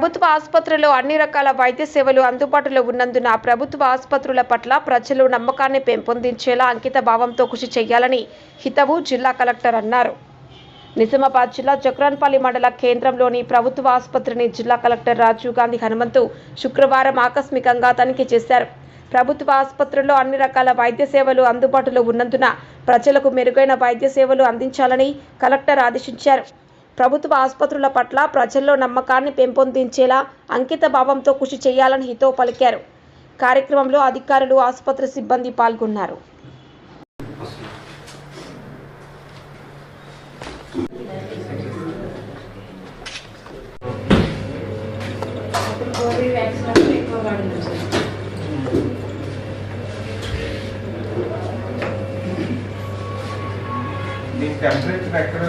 ప్రభుత్వ ఆసుపత్రుల్లో అన్ని రకాల వైద్య సేవలు అందుబాటులో ఉన్నందున ప్రభుత్వ ఆసుపత్రుల పట్ల ప్రజలు నమ్మకాన్ని పెంపొందించేలా అంకిత భావంతో కృషి చేయాలని హితవు జిల్లా కలెక్టర్ అన్నారు. నిజామాబాద్ జిల్లా జక్రాన్పల్లి మండల కేంద్రంలోని ప్రభుత్వ ఆసుపత్రిని జిల్లా కలెక్టర్ రాజీవ్ గాంధీ హనుమంతు శుక్రవారం ఆకస్మికంగా తనిఖీ చేశారు. ప్రభుత్వ ఆసుపత్రుల్లో అన్ని రకాల వైద్య సేవలు అందుబాటులో ఉన్నందున ప్రజలకు మెరుగైన వైద్య సేవలు అందించాలని కలెక్టర్ ఆదేశించారు. ప్రభుత్వ ఆసుపత్రుల పట్ల ప్రజల్లో నమ్మకాన్ని పెంపొందించేలా అంకిత భావంతో కృషి చేయాలని హితవు పలికారు. కార్యక్రమంలో అధికారులు, ఆసుపత్రి సిబ్బంది పాల్గొన్నారు. టెంపరేచర్ ఎక్కడ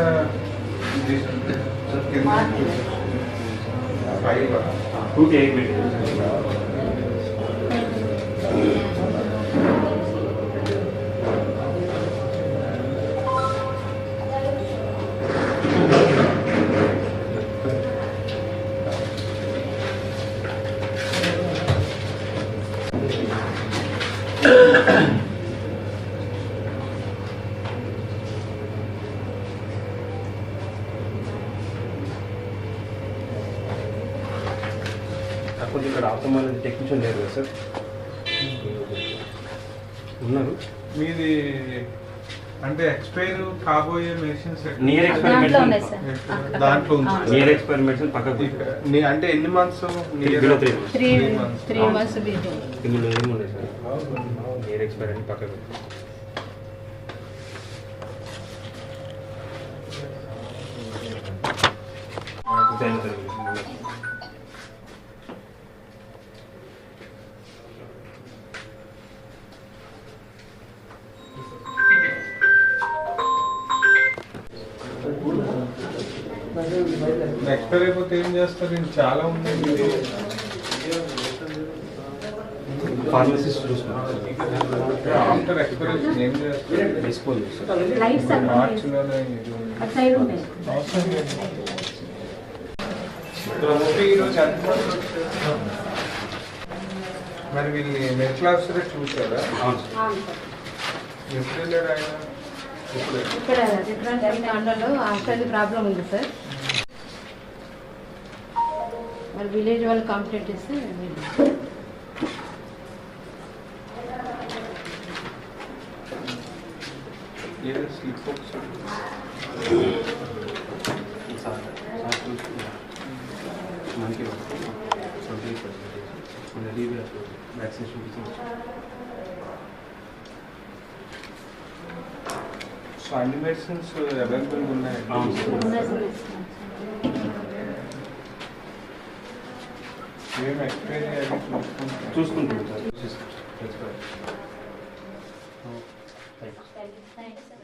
కొంచెం ఇక్కడ ఆపమని టెక్నీషియన్ లేరు కదా సార్, ఉన్నారు. మీది అంటే ఎక్స్పైర్ కాబోయే మెడిసిన్స్ నియర్ ఎక్స్పైర్ మెడిసిన్ దాంట్లో నియర్ ఎక్స్పైర్ మెడిసిన్ పక్కకు అంటే ఎన్ని మంత్స్? బిలో 3 months ఇందులో ఏముండే సార్ నియర్ ఎక్స్పైర్ అని పక్కకు. ఎక్స్పైర్ అయిపోతే ఏం చేస్తారు? చాలా ఉంది. ఫార్మసిస్ట్ చూసుకున్నాం. ఆఫ్టర్ ఎక్స్పైరేషన్ ఏం చేస్తారు? డిస్పోజ్ మార్చిలోనే ఈరోజు ఎంతమంది వచ్చారు? మరి వీళ్ళని మెడికల్ ఆఫీసరే చూసారా? ఎప్పుడు వెళ్ళాడు ఆయన? ఇక్కడ మండలంలో హాస్టల్ ప్రాబ్లం ఉంది సార్. మరి విలేజ్ వాళ్ళు కంప్లైంట్ ఇస్తే ఏదో స్లిప్ మనకి వ్యాక్సినేషన్. సో అన్ని మెడిసిన్స్ అవైలబుల్గా ఉన్నాయి. ఏం ఎక్స్పైరీ చూసుకుంటాం సార్. Thank you sir.